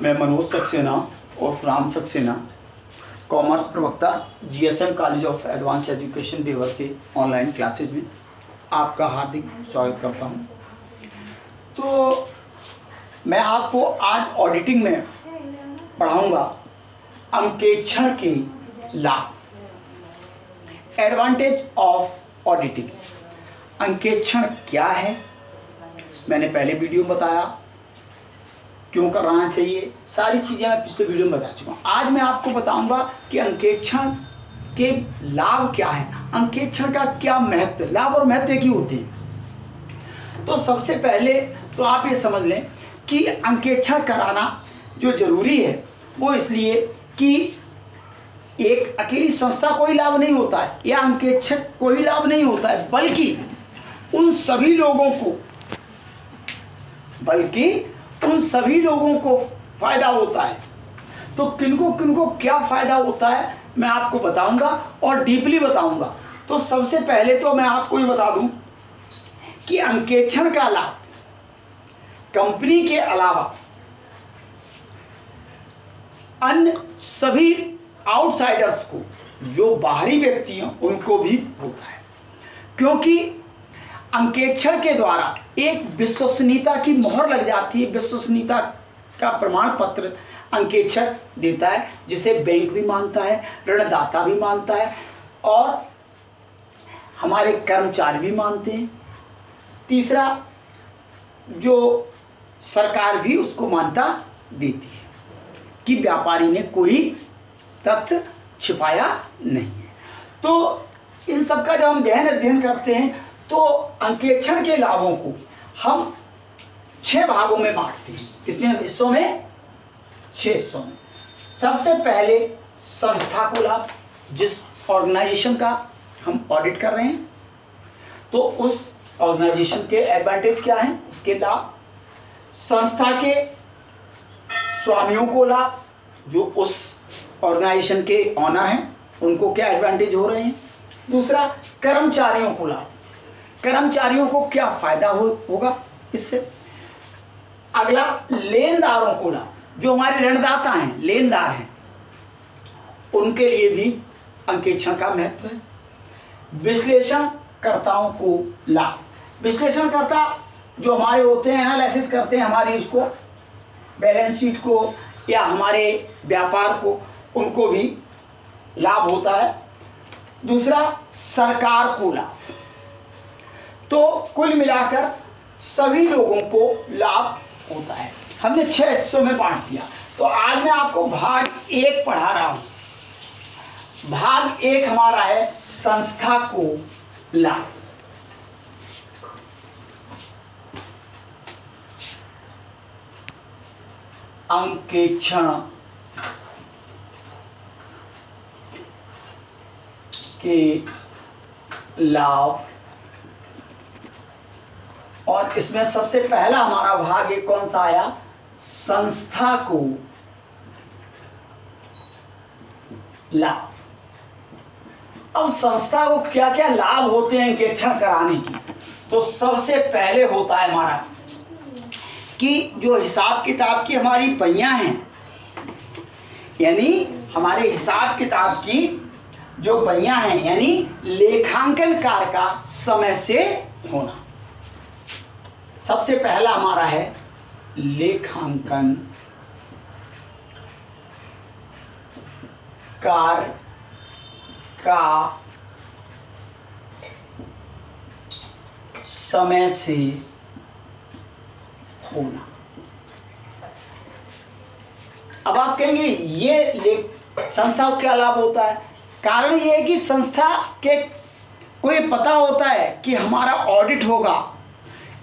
मैं मनोज सक्सेना और राम सक्सेना कॉमर्स प्रवक्ता GSM college of advance education देवर के ऑनलाइन क्लासेज में आपका हार्दिक स्वागत करता हूं। तो मैं आपको आज ऑडिटिंग में पढ़ाऊंगा अंकेक्षण के लाभ, एडवांटेज ऑफ ऑडिटिंग। अंकेक्षण क्या है, मैंने पहले वीडियो में बताया, क्यों कराना चाहिए, सारी चीज़ें मैं पिछले वीडियो में बता चुका हूँ। आज मैं आपको बताऊंगा कि अंकेक्षण के लाभ क्या हैं, अंकेक्षण का क्या महत्व, लाभ और महत्व एक ही होते हैं। तो सबसे पहले तो आप ये समझ लें कि अंकेक्षण कराना जो जरूरी है वो इसलिए कि एक अकेली संस्था को ही लाभ नहीं होता है या अंकेक्षक को ही लाभ नहीं होता है, बल्कि उन सभी लोगों को फायदा होता है। तो किनको किनको क्या फायदा होता है मैं आपको बताऊंगा और डीपली बताऊंगा। तो सबसे पहले तो मैं आपको ये बता दूं कि अंकेक्षण का लाभ कंपनी के अलावा अन्य सभी आउटसाइडर्स को, जो बाहरी व्यक्ति हैं, उनको भी होता है, क्योंकि अंकेक्षण के द्वारा एक विश्वसनीयता की मोहर लग जाती है। विश्वसनीयता का प्रमाण पत्र अंकेक्षक देता है, जिसे बैंक भी मानता है, ऋणदाता भी मानता है और हमारे कर्मचारी भी मानते हैं। तीसरा, जो सरकार भी उसको मान्यता देती है कि व्यापारी ने कोई तथ्य छिपाया नहीं है। तो इन सब का जब हम गहन अध्ययन करते हैं तो अंकेक्षण के लाभों को हम 6 भागों में बांटते हैं। कितने हिस्सों में? 6 हिस्सों में। सबसे पहले संस्था को लाभ, जिस ऑर्गेनाइजेशन का हम ऑडिट कर रहे हैं तो उस ऑर्गेनाइजेशन के एडवांटेज क्या हैं, उसके लाभ। संस्था के स्वामियों को लाभ, जो उस ऑर्गेनाइजेशन के ऑनर हैं, उनको क्या एडवांटेज हो रहे हैं। दूसरा, कर्मचारियों को लाभ, कर्मचारियों को क्या फायदा होगा इससे। अगला, लेनदारों को लाभ, जो हमारे ऋणदाता हैं, लेनदार हैं, उनके लिए भी अंकेक्षण का महत्व है। विश्लेषणकर्ताओं को लाभ, विश्लेषणकर्ता जो हमारे होते हैं, एनालिसिस करते हैं हमारी उसको बैलेंस शीट को या हमारे व्यापार को, उनको भी लाभ होता है। दूसरा, सरकार को लाभ। तो कुल मिलाकर सभी लोगों को लाभ होता है। हमने 6 हिस्सों में बांट दिया। तो आज मैं आपको भाग 1 पढ़ा रहा हूं। भाग 1 हमारा है संस्था को लाभ। अंकेक्षण के लाभ, और इसमें सबसे पहला हमारा भाग एक कौन सा आया? संस्था को लाभ। अब संस्था को क्या क्या लाभ होते हैं अंकेक्षण कराने की? तो सबसे पहले होता है हमारा कि जो हिसाब किताब की हमारी पहियां हैं, यानी हमारे हिसाब किताब की जो पहियां हैं, यानी लेखांकन कार्य का समय से होना। सबसे पहला हमारा है लेखांकन कार्य का समय से होना। अब आप कहेंगे ये संस्था को क्या लाभ होता है? कारण ये है कि संस्था के को ये पता होता है कि हमारा ऑडिट होगा,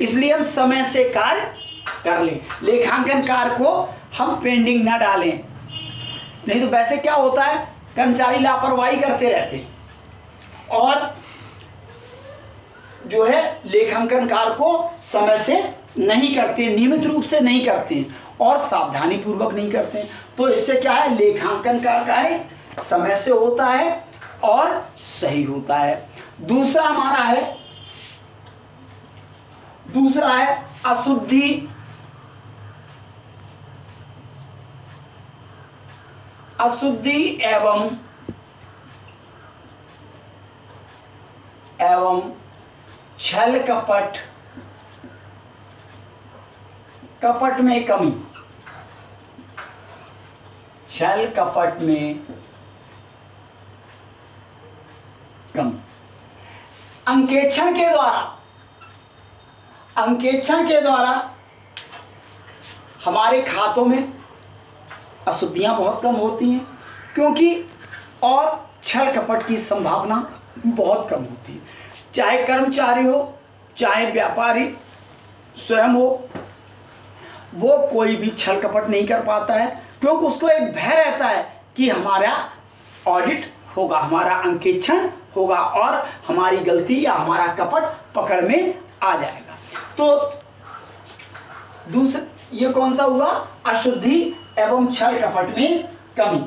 इसलिए हम समय से कार्य कर लें, लेखांकन कार्य को हम पेंडिंग ना डालें। नहीं तो वैसे क्या होता है, कर्मचारी लापरवाही करते रहते हैं और जो है लेखांकन कार्य को समय से नहीं करते, नियमित रूप से नहीं करते और सावधानी पूर्वक नहीं करते। तो इससे क्या है, लेखांकन का कार्य समय से होता है और सही होता है। दूसरा हमारा है अशुद्धि अशुद्धि एवं छल कपट में कमी, छल कपट में कमी। अंकेक्षण के द्वारा हमारे खातों में अशुद्धियां बहुत कम होती हैं, क्योंकि और छल कपट की संभावना बहुत कम होती है। चाहे कर्मचारी हो, चाहे व्यापारी स्वयं हो, वो कोई भी छल कपट नहीं कर पाता है, क्योंकि उसको एक भय रहता है कि हमारा ऑडिट होगा, हमारा अंकेक्षण होगा और हमारी गलती या हमारा कपट पकड़ में आ जाएगा। तो दूसरा ये कौन सा हुआ? अशुद्धि एवं छल कपट में कमी।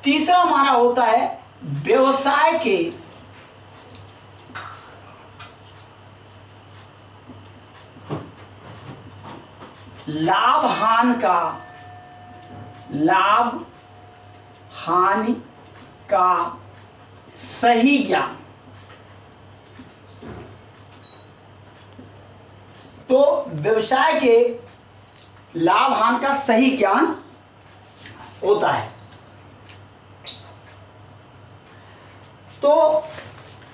तीसरा हमारा होता है व्यवसाय के लाभ हानि का सही ज्ञान। तो व्यवसाय के लाभ हानि का सही ज्ञान होता है। तो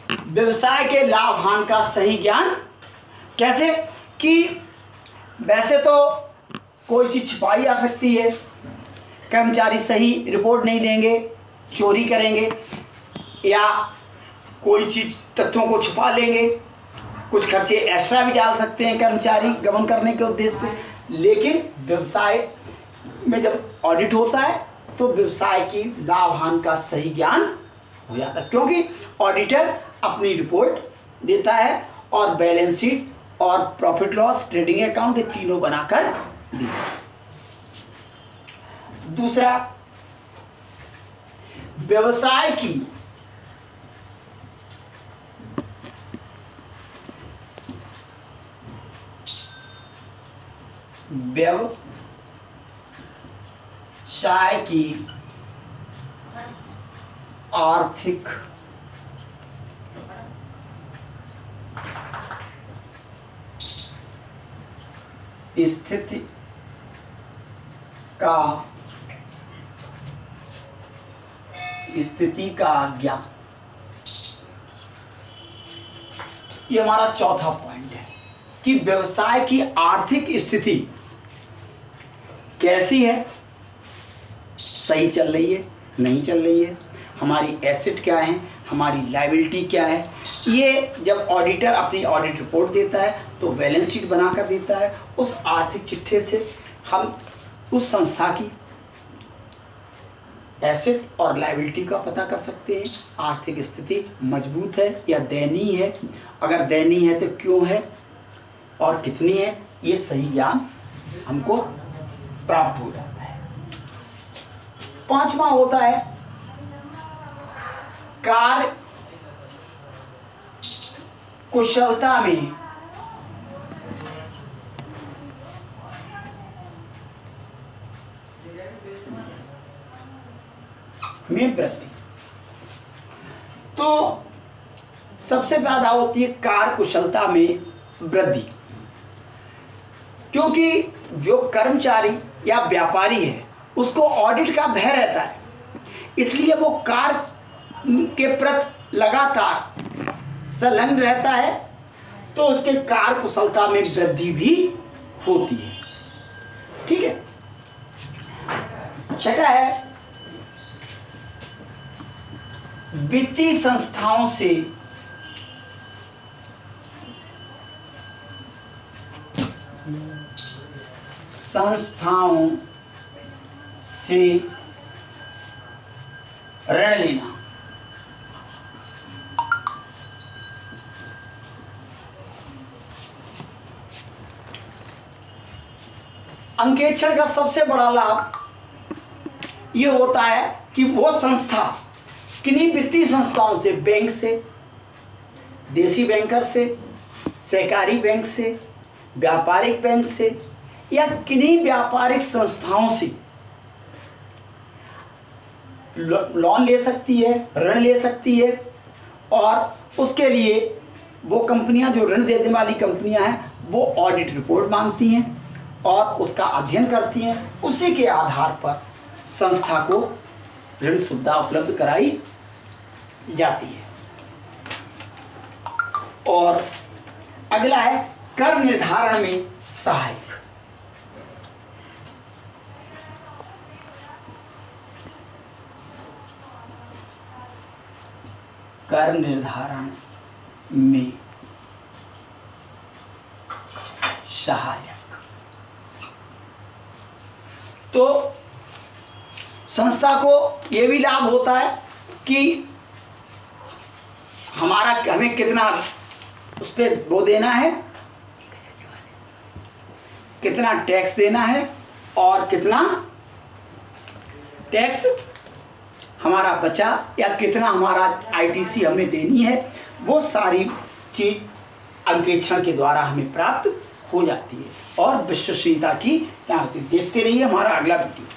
व्यवसाय के लाभ हानि का सही ज्ञान कैसे? कि वैसे तो कोई चीज छिपाई जा सकती है, कर्मचारी सही रिपोर्ट नहीं देंगे, चोरी करेंगे या कोई चीज तथ्यों को छुपा लेंगे, कुछ खर्चे एक्स्ट्रा भी डाल सकते हैं कर्मचारी गबन करने के उद्देश्य से। लेकिन व्यवसाय में जब ऑडिट होता है तो व्यवसाय की लाभ हानि का सही ज्ञान हो जाता है, क्योंकि ऑडिटर अपनी रिपोर्ट देता है और बैलेंस शीट और प्रॉफिट लॉस, ट्रेडिंग अकाउंट, ये तीनों बनाकर देता है। दूसरा, व्यवसाय की आर्थिक स्थिति का ज्ञान। ये हमारा चौथा पॉइंट है कि व्यवसाय की आर्थिक स्थिति कैसी है, सही चल रही है, नहीं चल रही है, हमारी एसेट क्या है, हमारी लायबिलिटी क्या है। ये जब ऑडिटर अपनी ऑडिट रिपोर्ट देता है तो बैलेंस शीट बनाकर देता है। उस आर्थिक चिट्ठे से हम उस संस्था की एसेट और लायबिलिटी का पता कर सकते हैं, आर्थिक स्थिति मजबूत है या दयनीय है, अगर दयनीय है तो क्यों है और कितनी है, ये सही ज्ञान हमको प्राप्त हो जाता है। पांचवा होता है कार्य कुशलता में वृद्धि। तो सबसे ज्यादा होती है कार्य कुशलता में वृद्धि, क्योंकि जो कर्मचारी या व्यापारी है उसको ऑडिट का भय रहता है, इसलिए वो कार्य के प्रति लगातार संलग्न रहता है, तो उसके कार्य कुशलता में वृद्धि भी होती है। ठीक है। छठा है वित्तीय संस्थाओं से ऋण लेना। अंकेक्षण का सबसे बड़ा लाभ ये होता है कि वो संस्था किन्हीं वित्तीय संस्थाओं से, बैंक से, देसी बैंकर से, सहकारी बैंक से, व्यापारिक बैंक से या किन्हीं व्यापारिक संस्थाओं से लोन ले सकती है, ऋण ले सकती है, और उसके लिए वो कंपनियां जो ऋण देने वाली कंपनियां हैं वो ऑडिट रिपोर्ट मांगती हैं और उसका अध्ययन करती हैं। उसी के आधार पर संस्था को ऋण सुविधा उपलब्ध कराई जाती है। और अगला है कर निर्धारण में सहायक। कर निर्धारण में सहायक। तो संस्था को ये भी लाभ होता है कि हमें कितना उस पर वो देना है, कितना टैक्स देना है और कितना टैक्स हमारा बचा या कितना हमारा आईटीसी हमें देनी है, वो सारी चीज अंकेक्षण के द्वारा हमें प्राप्त हो जाती है और विश्वसनीयता की यहाँ देखते रहिए हमारा अगला वीडियो।